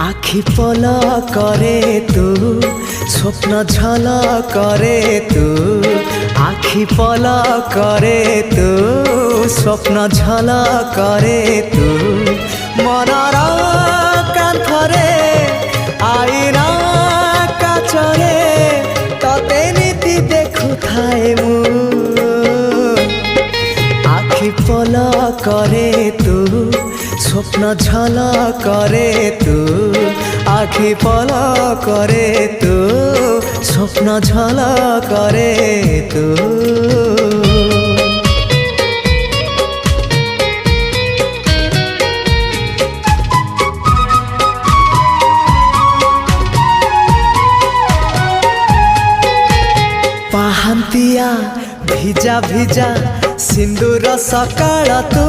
আখি পলা করে তু স্বপ্ন ঝলা করে তু আখি পলা করে তু স্বপ্ন ঝলা করে তু মনর কান্থরে আইনা কাচরে ততে নীতি দেখুথাए মু আখি পলা করে তু স্বপ্ন ঝলা করে তু আখি পলা করে তু স্বপ্ন ঝলা করে তু ପାହାନ୍ତିଆ ଭିଜା ଭିଜା ସିନ୍ଦୁର ସକାଳ ତୁ